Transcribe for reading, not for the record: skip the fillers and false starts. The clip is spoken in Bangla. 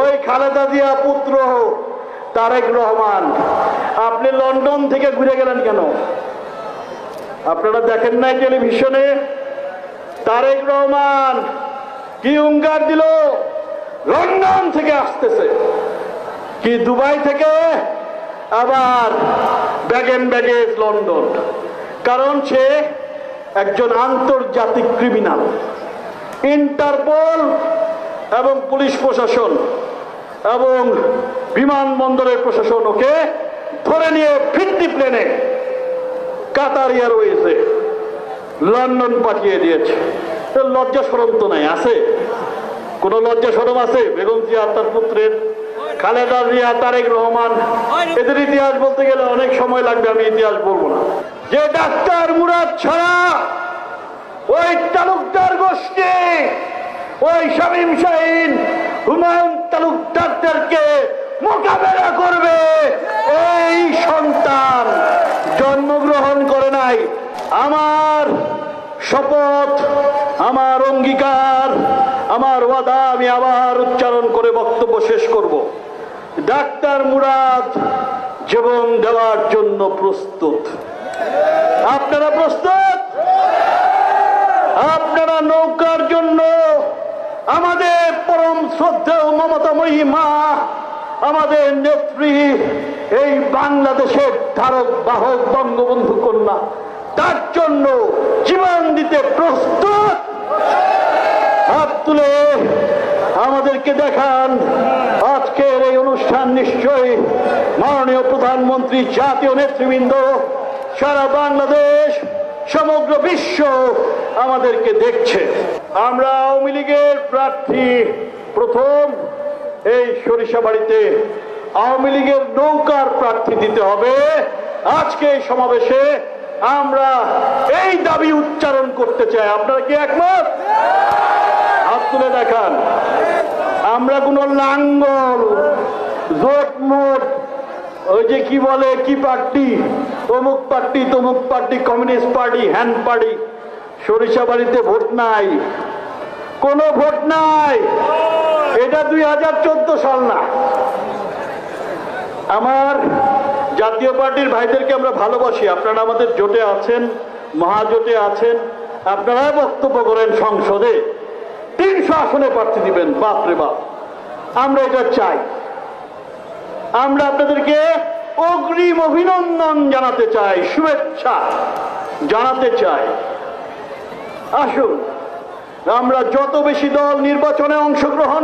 ওই খালেদা জিয়া পুত্র তারেক রহমান, আপনি লন্ডন থেকে ঘুরে গেলেন কেন? আপনারা দেখেন নাই টেলিভিশনে? তারেক রহমান কি হুঙ্কার দিল, লন্ডন থেকে আসতেছে, কি দুবাই থেকে, আবার ব্যাগেন ব্যাগেজ লন্ডন। কারণ সে একজন আন্তর্জাতিক ক্রিমিনাল। ইন্টারপোল এবং পুলিশ প্রশাসন এবং বিমানবন্দরের প্রশাসন ওকে ধরে নিয়ে ফিরতি প্লেনে কাতার এয়ারওয়েজে লন্ডন পাঠিয়ে দিয়েছে। লজ্জা শরম তো নাই, আছে? কোন লজ্জা শরম আছে? বেগম জিয়া, তার পুত্রের, খালেদা জিয়া, তারেক রহমান, এদের ইতিহাস বলতে গেলে অনেক সময় লাগবে, আমি ইতিহাস বলবো না। যে ডাক্তার মুরাদ ছাড়া ওই তালুকদার গোষ্ঠী, ওই শামীম শাহীন, হুমায়ুন তালুকদারদেরকে মোকাবেলা করবে, এই সন্তান জন্মগ্রহণ করে নাই। আমার শপথ, আমার অঙ্গীকার, আমার ওয়াদা আমি আবার উচ্চারণ করে বক্তব্য শেষ করব। ডাক্তার মুরাদ জীবন দেওয়ার জন্য প্রস্তুত। আপনারা প্রস্তুত? আপনারা নৌকার জন্য আমাদের পরম শ্রদ্ধেয় মমতাময়ী মা, আমাদের নেত্রী, এই বাংলাদেশের ধারক বাহক বঙ্গবন্ধু কন্যা, তার জন্য জীবন দিতে প্রস্তুত? হাত তুলে আমাদেরকে দেখান। আজকের এই অনুষ্ঠান নিশ্চয়ই মাননীয় প্রধানমন্ত্রী, জাতীয় নেতৃবৃন্দ, সারা বাংলাদেশ, সমগ্র বিশ্ব আমাদেরকে দেখছে। আমরা আওয়ামী লীগের প্রার্থী, প্রথম এই সরিষাবাড়িতে আওয়ামী লীগের নৌকার প্রার্থী দিতে হবে। আজকে এই সমাবেশে আমরা এই দাবি উচ্চারণ করতে চাই। আপনারা কি একমত? হাত তুলে দেখান। আমরা কোন লাঙ্গল, জোট মোট, ওই যে কি বলে, কি পার্টি, অমুক পার্টি তমুক party, communist party, hand party, সরিষাবাড়িতে ভোট নাই, কোনো ভোট নাই। এটা 2014 সাল না। আমার জাতীয় পার্টির ভাইদেরকে আমরা ভালোবাসি। আপনারা আমাদের জোটে আছেন, মহাজোটে আছেন, আপনারা বক্তব্য করেন সংসদে, 300 আসনে প্রার্থী দিবেন। বাপরে বাপ, আমরা এটা চাই। আমরা আপনাদেরকে অগ্রিম অভিনন্দন জানাতে চাই, শুভেচ্ছা জানাতে চাই। আসুন, আমরা যত বেশি দল নির্বাচনে অংশগ্রহণ